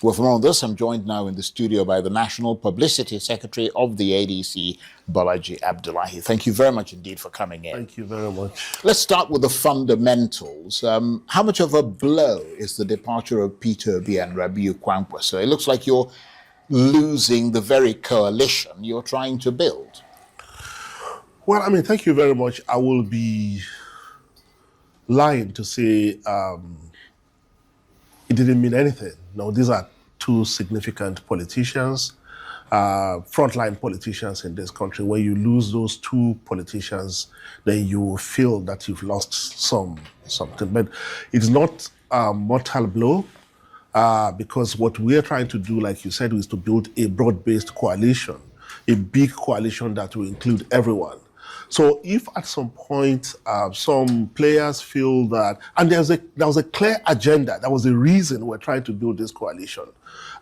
Well, for more on this, I'm joined now in the studio by the National Publicity Secretary of the ADC, Bolaji Abdullahi. Thank you very much indeed for coming in. Thank you very much. Let's start with the fundamentals. How much of a blow is the departure of Peter Obi and Rabiu Kwankwaso? It looks like you're losing the very coalition you're trying to build. Well, I mean, thank you very much. I will be lying to say it didn't mean anything. No, these are two significant politicians, frontline politicians in this country. When you lose those two politicians, then you feel that you've lost something. But it's not a mortal blow because what we're trying to do, like you said, is to build a broad-based coalition, a big coalition that will include everyone. So if at some point some players feel that, and there was a clear agenda, that was the reason we're trying to build this coalition.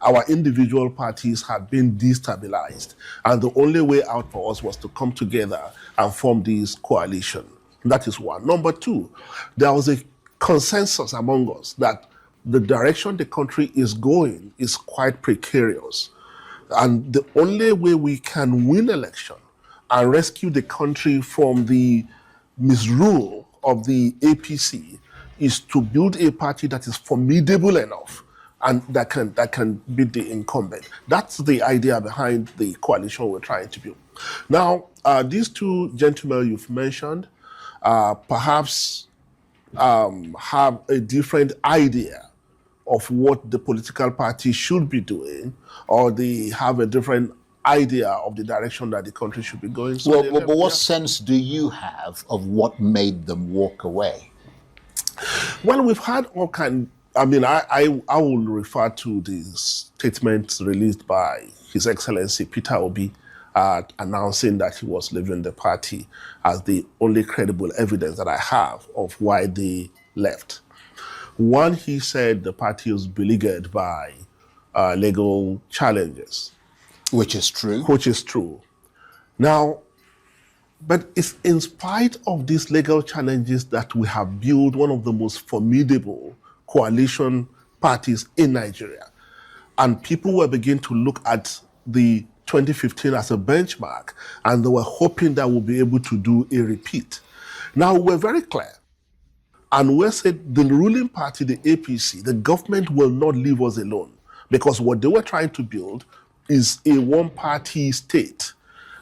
Our individual parties have been destabilized, and the only way out for us was to come together and form this coalition. That is one. Number two, there was a consensus among us that the direction the country is going is quite precarious. And the only way we can win election and rescue the country from the misrule of the APC is to build a party that is formidable enough and that can beat the incumbent. That's the idea behind the coalition we're trying to build. Now, these two gentlemen you've mentioned perhaps have a different idea of what the political party should be doing, or they have a different idea of the direction that the country should be going. So but what sense do you have of what made them walk away? Well, we've had all kinds. I mean, I will refer to the statements released by His Excellency Peter Obi announcing that he was leaving the party as the only credible evidence that I have of why they left. One, he said the party was beleaguered by legal challenges. Which is true. Which is true. Now, but it's in spite of these legal challenges that we have built one of the most formidable coalition parties in Nigeria. And people were beginning to look at the 2015 as a benchmark, and they were hoping that we'll be able to do a repeat. Now, we're very clear. And we said the ruling party, the APC, the government will not leave us alone, because what they were trying to build is a one-party state.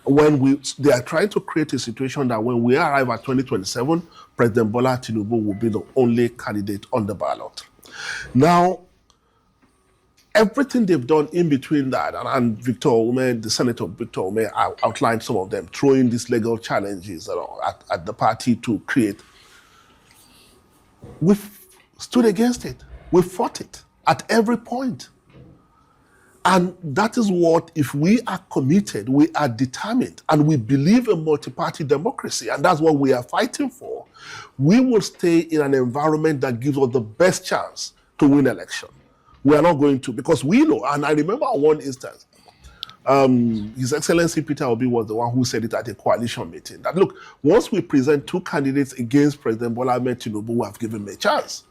They are trying to create a situation that when we arrive at 2027, President Bola Tinubu will be the only candidate on the ballot. Now, everything they've done in between that, and Victor Ume, the Senator Victor Ume, outlined some of them, throwing these legal challenges at the party to create. We've stood against it. We fought it at every point. And that is what, if we are committed, we are determined, and we believe in multi-party democracy, and that's what we are fighting for, we will stay in an environment that gives us the best chance to win election. We are not going to, because we know, and I remember one instance, His Excellency Peter Obi was the one who said it at a coalition meeting, that look, once we present two candidates against President Bola Ahmed Tinubu, we have given them a chance.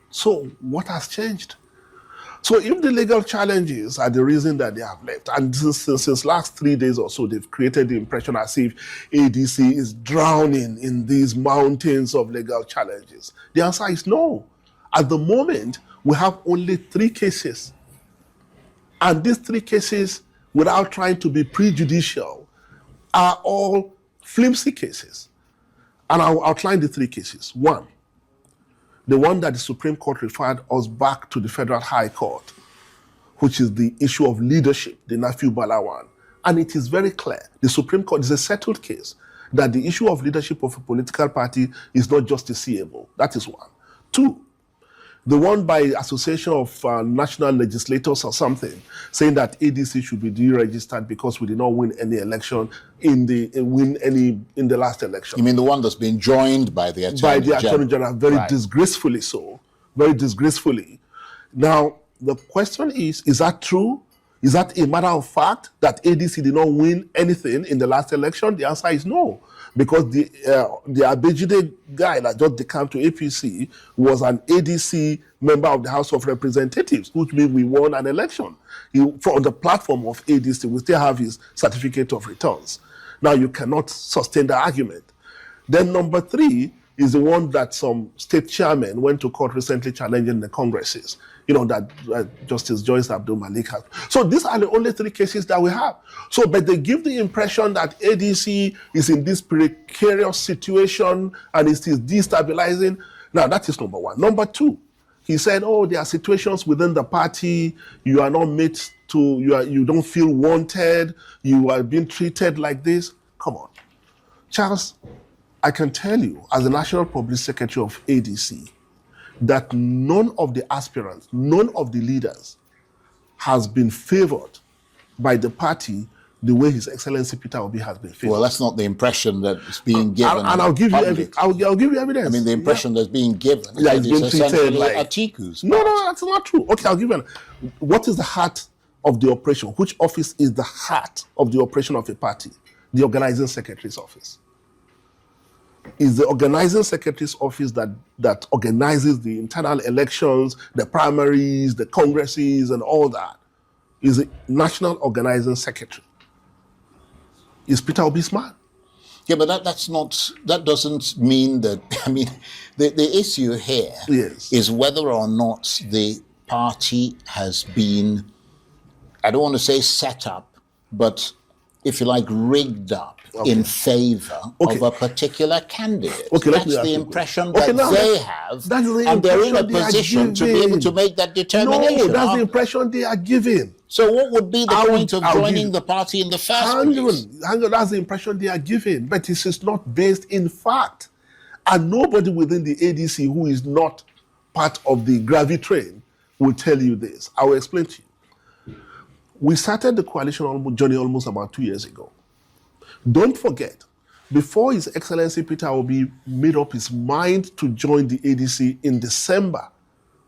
So what has changed? So if the legal challenges are the reason that they have left, and since last 3 days or so, they've created the impression as if ADC is drowning in these mountains of legal challenges, the answer is no. At the moment, we have only 3 cases. And these 3 cases, without trying to be prejudicial, are all flimsy cases. And I'll outline the 3 cases. One, the one that the Supreme Court referred us back to the Federal High Court, which is the issue of leadership, the Nafiu Bala one. And it is very clear, the Supreme Court is a settled case, that the issue of leadership of a political party is not justiciable. That is one. 2, the one by Association of National Legislators or something, saying that ADC should be deregistered because we did not win any election in the last election. You mean the one that's been joined by the Attorney General? By the Attorney General, very right. Disgracefully so, very disgracefully. Now, the question is that true? Is that a matter of fact that ADC did not win anything in the last election? The answer is no, because the Abejide guy that just decamped to APC was an ADC member of the House of Representatives, which means we won an election. On the platform of ADC, we still have his certificate of returns. Now, you cannot sustain the argument. Then number 3 is the one that some state chairmen went to court recently challenging the Congresses, that Justice Joyce Abdul Malik has. So these are the only 3 cases that we have. So, but they give the impression that ADC is in this precarious situation and it is destabilizing. Now, that is number 1. Number 2, he said, there are situations within the party, you are not made to, you don't feel wanted, you are being treated like this. Come on. Charles, I can tell you, as the National Public Secretary of ADC, that none of the aspirants, none of the leaders has been favored by the party the way His Excellency Peter Obi has been favored. Well, that's not the impression that's being given. And I'll give you I'll give you evidence. I mean, the impression that's being given is Yeah, that it's it's been treated essentially like Atiku's. No, that's not true. Okay, I'll give you what is the heart of the operation? Which office is the heart of the operation of a party? The organizing secretary's office. Is the organizing secretary's office that organizes the internal elections, the primaries, the congresses, and all that. Is the national organizing secretary. Is Peter Obi's man. Yeah, but that doesn't mean that, I mean, the issue here is whether or not the party has been, I don't want to say set up, but if you like, rigged up in favor of a particular candidate. That's the impression that they have, and they're in a position to be able to make that determination. No, that's the impression they are giving. So what would be the point of joining the party in the first place? Hang on, that's the impression they are giving, but this is not based in fact. And nobody within the ADC who is not part of the gravy train will tell you this. I will explain to you. We started the coalition journey almost about 2 years ago. Don't forget, before His Excellency Peter Obi made up his mind to join the ADC in December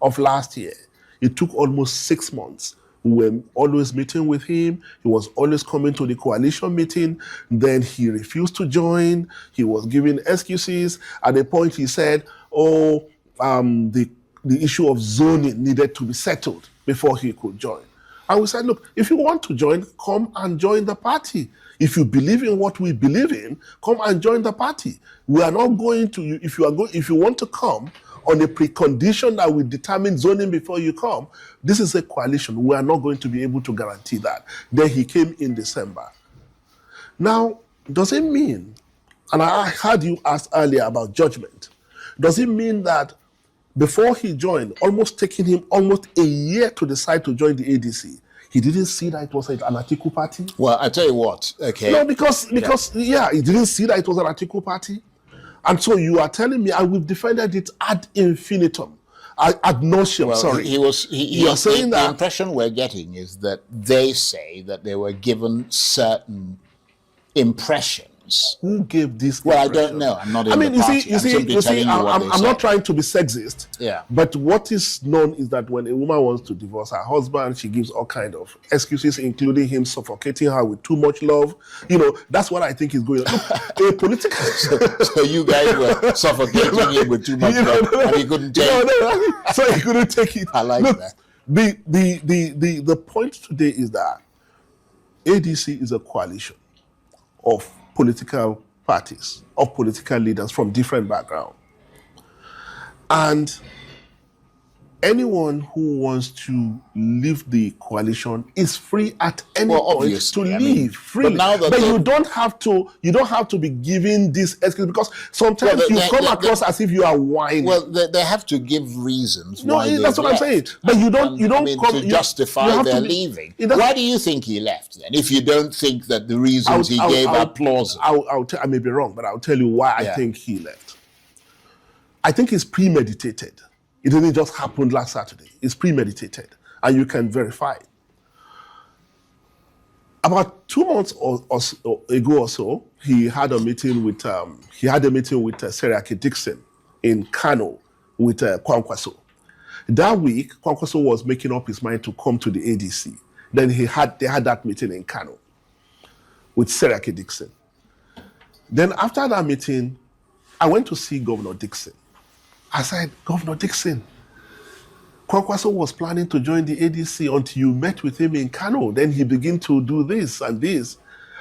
of last year, it took almost 6 months. We were always meeting with him. He was always coming to the coalition meeting. Then he refused to join. He was giving excuses. At a point he said, the issue of zoning needed to be settled before he could join. And we said, look, if you want to join, come and join the party. If you believe in what we believe in, come and join the party. We are not going to, if you want to come on a precondition that we determine zoning before you come, this is a coalition. We are not going to be able to guarantee that. Then he came in December. Now, does it mean, and I heard you ask earlier about judgment, does it mean that before he joined, almost taking him almost a year to decide to join the ADC, he didn't see that it was an Atiku party? Well, I tell you what, okay. No, because he didn't see that it was an Atiku party. And so you are telling me, and we've defended it ad infinitum, ad nauseum, sorry. You are saying that the impression we're getting is that they say that they were given certain impressions. Who gave this? Well, I don't know. I'm not in the party. I'm not trying to be sexist. Yeah. But what is known is that when a woman wants to divorce her husband, she gives all kinds of excuses, including him suffocating her with too much love. That's what I think is going on. Look, a political. So you guys were suffocating him with too much love, and he couldn't take it. So he couldn't take it. I like that. The point today is that ADC is a coalition of political parties, of political leaders from different backgrounds. And anyone who wants to leave the coalition is free at any point to leave freely. But you don't have to be given this excuse, because sometimes you come across as if you are whining. Well, they have to give reasons. That's what I'm saying. But you don't to justify their leaving. Why do you think he left then? If you don't think that the reasons he gave are plausible, I may be wrong, but I'll tell you why I think he left. I think it's premeditated. It didn't just happen last Saturday. It's premeditated, and you can verify it. About 2 months ago or so, he had a meeting with Seriake Dixon in Kano with Kwankwaso. That week, Kwankwaso was making up his mind to come to the ADC. Then they had that meeting in Kano with Seriake Dixon. Then after that meeting, I went to see Governor Dixon. I said, Governor Dixon, Kwankwaso was planning to join the ADC until you met with him in Kano. Then he began to do this and this.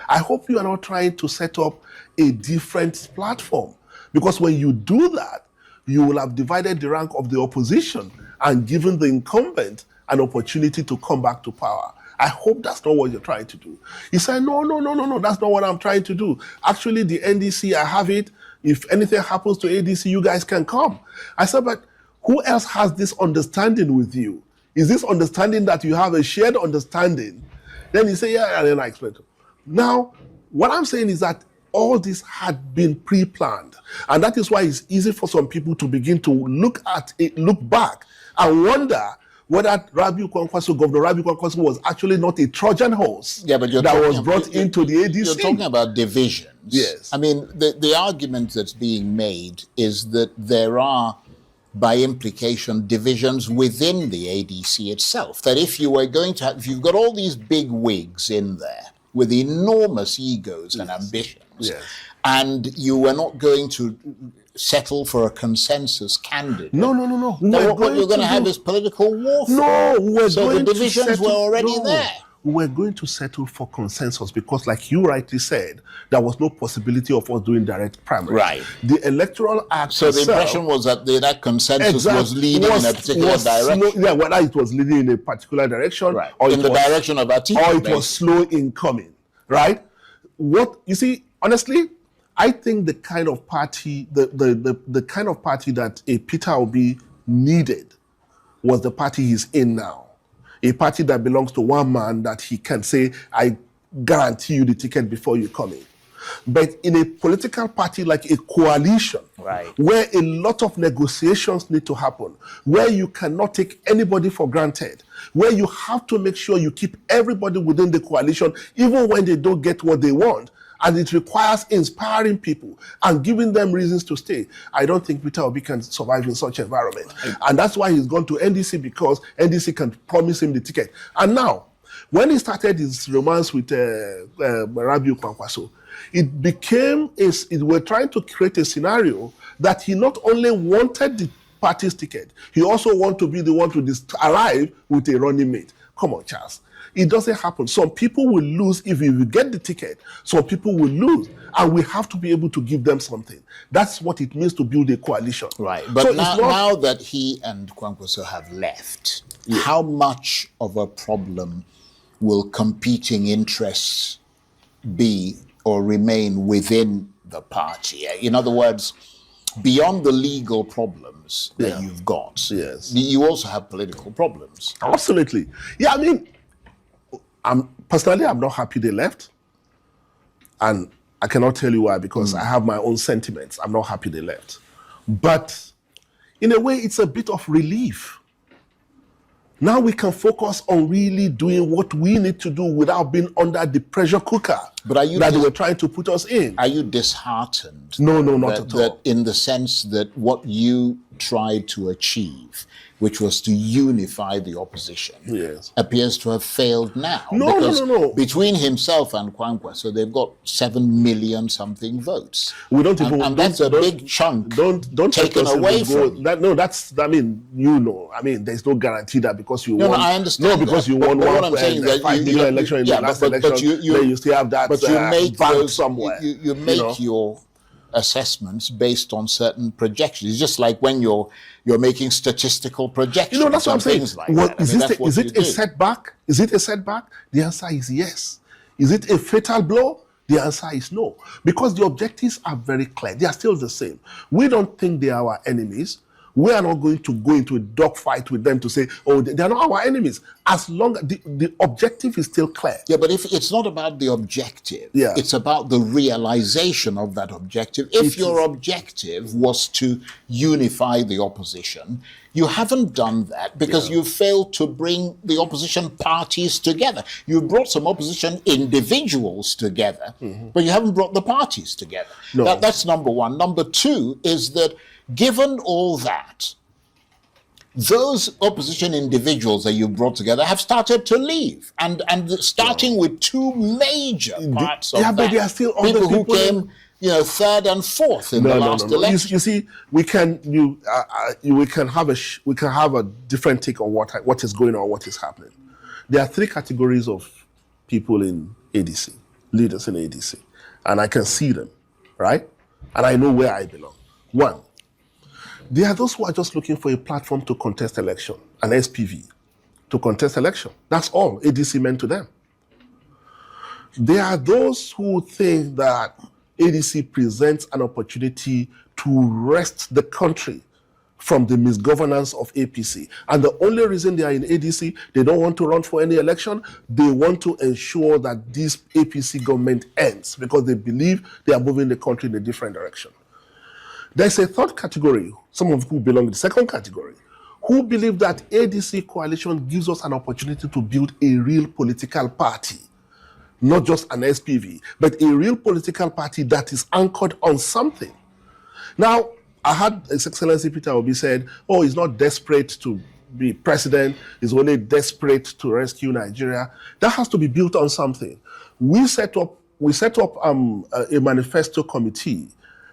I hope you are not trying to set up a different platform, because when you do that, you will have divided the rank of the opposition and given the incumbent an opportunity to come back to power. I hope that's not what you're trying to do. He said, no, that's not what I'm trying to do. Actually, the NDC, I have it. If anything happens to ADC, you guys can come. I said, but who else has this understanding with you? Is this understanding that you have a shared understanding? Then he said, yeah, and then I explained to him. Now, what I'm saying is that all this had been pre-planned. And that is why it's easy for some people to begin to look back and wonder whether Governor Rabiu Kwankwaso was actually not a Trojan horse that was brought into the ADC. You're talking about divisions. Yes. I mean, the argument that's being made is that there are, by implication, divisions within the ADC itself. That if you were going to if you've got all these big wigs in there with enormous egos and ambitions, and you were not going to settle for a consensus candidate. No. Then what you're going to have is political warfare. So the divisions were already there. We're going to settle for consensus because, like you rightly said, there was no possibility of us doing direct primary. Right. The Electoral Act. So the impression was that that consensus was leading in a particular direction. Whether it was leading in a particular direction, right, or in the direction of Atiku, or it was slow in coming. Right. What you see, honestly, I think the kind of party, the kind of party that a Peter Obi needed was the party he's in now. A party that belongs to one man that he can say, I guarantee you the ticket before you come in. But in a political party like a coalition, where a lot of negotiations need to happen, where you cannot take anybody for granted, where you have to make sure you keep everybody within the coalition, even when they don't get what they want, and it requires inspiring people and giving them reasons to stay. I don't think Peter Obi can survive in such environment. And that's why he's gone to NDC, because NDC can promise him the ticket. And now, when he started his romance with Rabiu Kwankwaso, it became, we're trying to create a scenario that he not only wanted the party's ticket, he also wanted to be the one to arrive with a running mate. Come on, Charles. It doesn't happen. Some people will lose if you get the ticket. Some people will lose. And we have to be able to give them something. That's what it means to build a coalition. Right. But so now that he and Kwankwaso have left, how much of a problem will competing interests be or remain within the party? In other words, beyond the legal problems that you've got, you also have political problems. Absolutely. Yeah, I mean, personally, I'm not happy they left. And I cannot tell you why, because I have my own sentiments. I'm not happy they left. But in a way, it's a bit of relief. Now we can focus on really doing what we need to do without being under the pressure cooker that they were trying to put us in. Are you disheartened? No, not at all. That in the sense that what you tried to achieve, which was to unify the opposition, appears to have failed now. No. Between himself and Kwankwaso, they've got 7 million something votes. We don't even, and that's a big chunk taken away from that. No, that's, I mean, there's no guarantee that because you won. No, I understand. No, because you won what I'm saying is that 5 million election in the last election, then you still have that bank somewhere. You make your assessments based on certain projections. It's just like when you're making statistical projections. That's what I'm saying. Like is it a setback? Is it a setback? The answer is yes. Is it a fatal blow? The answer is no. Because the objectives are very clear. They are still the same. We don't think they are our enemies. We are not going to go into a dogfight with them to say, oh, they are not our enemies. As long as the objective is still clear. Yeah, but if it's not about the objective, it's about the realization of that objective. If your objective was to unify the opposition, you haven't done that because you failed to bring the opposition parties together. You brought some opposition individuals together, but you haven't brought the parties together. No. That's number one. Number two is that given all that, those opposition individuals that you brought together have started to leave, and starting with two major parts of but that. there are still other people who people came, third and fourth in the last election. You see, we can have a different take on what is going on, what is happening. There are three categories of people in ADC, leaders in ADC, and I can see them, right? And I know where I belong. One, there are those who are just looking for a platform to contest election, an SPV, to contest election. That's all ADC meant to them. There are those who think that ADC presents an opportunity to wrest the country from the misgovernance of APC. And the only reason they are in ADC, they don't want to run for any election. They want to ensure that this APC government ends because they believe they are moving the country in a different direction. There's a third category, some of who belong in the second category, who believe that ADC coalition gives us an opportunity to build a real political party, not just an SPV, but a real political party that is anchored on something. Now, I had His Excellency Peter Obi said, oh, he's not desperate to be president, he's only desperate to rescue Nigeria. That has to be built on something. We set up a manifesto committee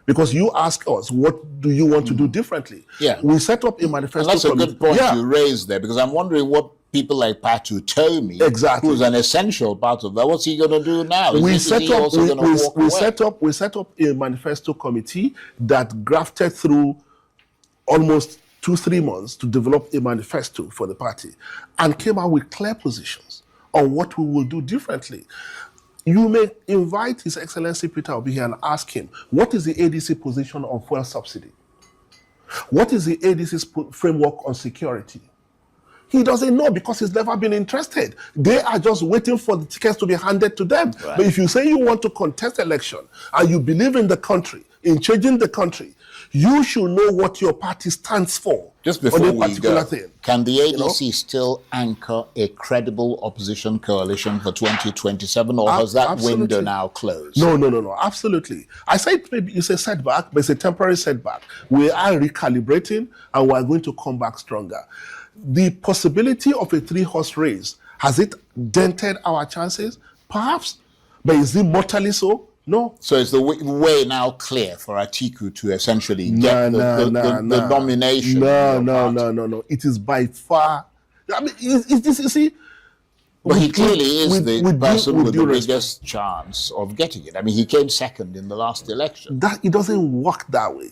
because you ask us, what do you want to do differently? Yeah. We set up a manifesto committee. That's a good point you raised there, because I'm wondering what people like Patu Tomi, who's an essential part of that, what's he going to do now? We set up a manifesto committee that grafted through almost 2-3 months to develop a manifesto for the party and came out with clear positions on what we will do differently. You may invite His Excellency Peter Obi here and ask him, what is the ADC position on fuel subsidy? What is the ADC's framework on security? He doesn't know because he's never been interested. They are just waiting for the tickets to be handed to them. Right. But if you say you want to contest election and you believe in the country, in changing the country, you should know what your party stands for. Just before we go, can the ADC still anchor a credible opposition coalition for 2027, or has that window now closed? No, absolutely. I said maybe it's a setback, but it's a temporary setback. We are recalibrating and we are going to come back stronger. The possibility of a 3-horse race, has it dented our chances? Perhaps. But is it mortally so? No. So is the way now clear for Atiku to essentially get the nomination? No. It is by far. I mean, is this, you see? But he clearly is the person with the biggest chance of getting it. I mean, he came second in the last election. It doesn't work that way.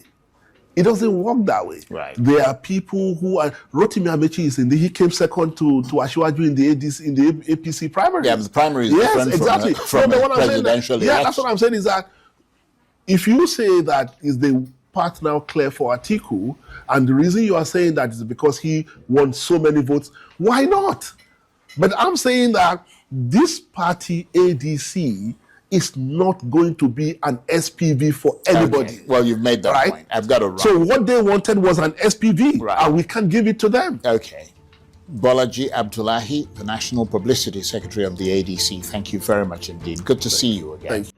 It doesn't work that way. Right. There are people who are. Rotimi Amechi he came second to Asiwaju in the APC primary. Yeah, but the primary is different from a presidential election. Yeah, that's what I'm saying is that if you say that is the path now clear for Atiku, and the reason you are saying that is because he won so many votes, why not? But I'm saying that this party ADC is not going to be an SPV for anybody. Okay. Well, you've made that point. I've got to run. So what they wanted was an SPV, and we can't give it to them. Okay. Bolaji Abdullahi, the National Publicity Secretary of the ADC, thank you very much indeed. Good to see you again. Thank you.